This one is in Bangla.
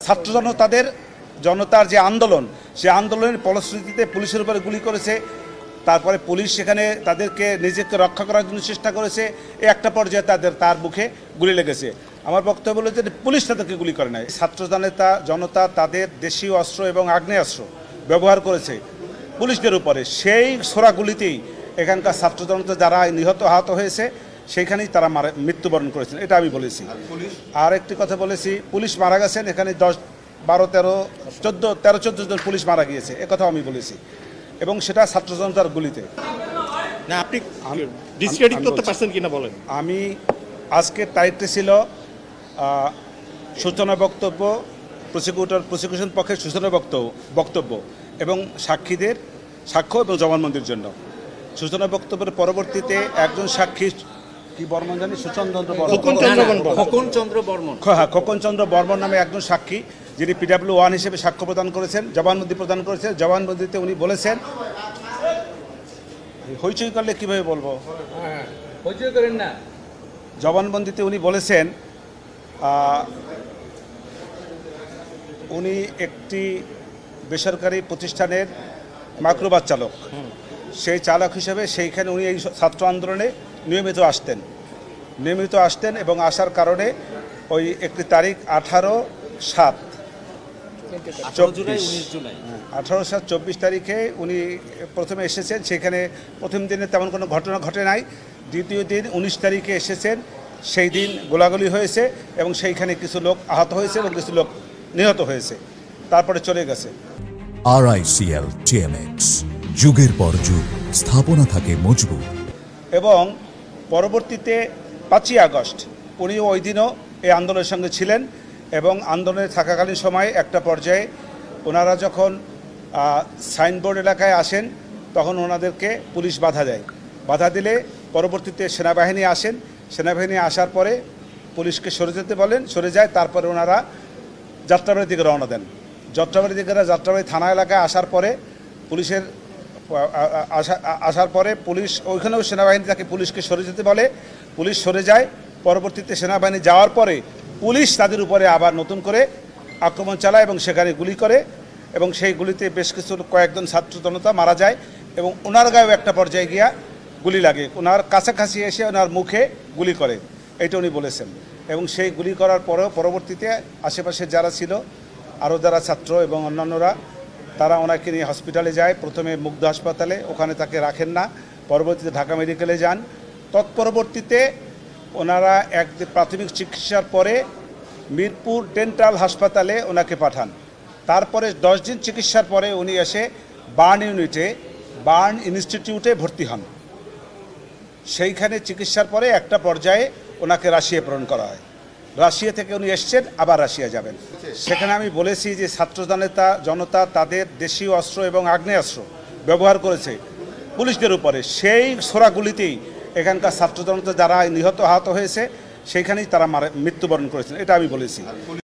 ছাত্র জনতার যে আন্দোলন, সেই আন্দোলনের ফলশ্রুতিতে পুলিশের উপরে গুলি করেছে। তারপরে পুলিশ সেখানে তাদেরকে নিজেকে রক্ষা করার জন্য চেষ্টা করেছে। একটা পর্যায়ে তার মুখে গুলি লেগেছে। আমার বক্তব্য হলো যে পুলিশ তাদেরকে গুলি করে নাই। ছাত্র জনতা তাদের দেশীয় অস্ত্র এবং আগ্নেয়াস্ত্র ব্যবহার করেছে পুলিশদের উপরে। সেই ছোড়া গুলিতেই এখানকার ছাত্র জনতা যারা আহত হয়েছে সেইখানেই তারা মৃত্যুবরণ করেছেন, এটা আমি বলেছি। আর একটি কথা বলেছি, পুলিশ মারা গেছেন এখানে 10, 12, 13, 14 জন পুলিশ মারা গিয়েছে, একথাও আমি বলেছি, এবং সেটা ছাত্র জনতার গুলিতে। না, আপনি ডিসক্রেডিট করতে পারছেন কিনা বলেন। আমি আজকের তারিখটি ছিল সূচনা বক্তব্য, প্রসিকিউশন পক্ষের সূচনা বক্তব্য এবং সাক্ষীদের সাক্ষ্য এবং জবানবন্দির জন্য। সূচনা বক্তব্যের পরবর্তীতে একজন সাক্ষী কি বর্মন জানি খোকন চন্দ্র বর্মন নামে একজন সাক্ষী, যিনি PW1 হিসেবে সাক্ষ্য প্রদান করেছেন, জবানবন্দি প্রদান করেছেন। জবানবন্দিতে উনি বলেছেন, হইচই করলে কীভাবে বলবো, হইচই করেন না। জবানবন্দিতে উনি বলেছেন উনি একটি বেসরকারি প্রতিষ্ঠানের মাইক্রোবাস চালক। সেই চালক হিসেবে সেইখানে উনি এই ছাত্র আন্দোলনে নিয়মিত আসতেন এবং আসার কারণে ওই একটি তারিখ 18/7/24 তারিখে উনি প্রথমে এসেছেন। সেখানে প্রথম দিনে তেমন কোনো ঘটনা ঘটে নাই। দ্বিতীয় দিন 19 তারিখে এসেছেন, সেই দিন গোলাগুলি হয়েছে এবং সেইখানে কিছু লোক আহত হয়েছে এবং কিছু লোক নিহত হয়েছে, তারপরে চলে গেছে। RICL TMX, যুগের পর যুগ স্থাপনা থাকে মজবুত। এবং পরবর্তীতে 5ই আগস্ট উনিও ওই দিনও এই আন্দোলনের সঙ্গে ছিলেন এবং আন্দোলনে থাকাকালীন সময় একটা পর্যায়ে ওনারা যখন সাইনবোর্ড এলাকায় আসেন তখন ওনাদেরকে পুলিশ বাধা দেয়। বাধা দিলে পরবর্তীতে সেনাবাহিনী আসেন। সেনাবাহিনী আসার পরে পুলিশকে সরে যেতে বলেন, সরে যায়। তারপরে ওনারা যাত্রাবাড়ির দিকে রওনা দেন। যাত্রাবাড়ি থানা এলাকায় আসার পরে পুলিশ ওইখানেও সেনাবাহিনী তাকে পুলিশকে সরে যেতে বলে, পুলিশ সরে যায়। পরবর্তীতে সেনাবাহিনী যাওয়ার পরে পুলিশ তাদের উপরে আবার নতুন করে আক্রমণ চালায় এবং সেখানে গুলি করে এবং সেই গুলিতে বেশ কয়েকজন ছাত্র জনতা মারা যায় এবং ওনার গায়েও একটা পর্যায়ে গিয়া গুলি লাগে। ওনার কাছাকাছি এসে ওনার মুখে গুলি করে, এটা উনি বলেছেন। এবং সেই গুলি করার পরেও পরবর্তীতে আশেপাশে যারা ছিল, আরও যারা ছাত্র এবং অন্যান্যরা, তারা ওনাকে নিয়ে হসপিটালে যায়। প্রথমে মুগ্ধ হাসপাতালে, ওখানে তাকে রাখেন না। পরবর্তীতে ঢাকা মেডিকেলে যান। তৎপরবর্তীতে ওনারা প্রাথমিক চিকিৎসার পরে মিরপুর ডেন্টাল হাসপাতালে ওনাকে পাঠান। তারপরে 10 দিন চিকিৎসার পরে উনি এসে বার্ন ইনস্টিটিউটে ভর্তি হন। সেইখানে চিকিৎসার পরে একটা পর্যায়ে ওনাকে রাশিয়া প্রেরণ করা হয়। রাশিয়া থেকে উনি এসছেন, আবার রাশিয়া যাবেন। সেখানে আমি বলেছি যে ছাত্র জনতা তাদের দেশীয় অস্ত্র এবং আগ্নেয়াস্ত্র ব্যবহার করেছে পুলিশদের উপরে। সেই ছোড়া গুলিতেই এখানকার ছাত্র জনতা যারা আহত হয়েছে সেইখানেই তারা মৃত্যুবরণ করেছেন, এটা আমি বলেছি।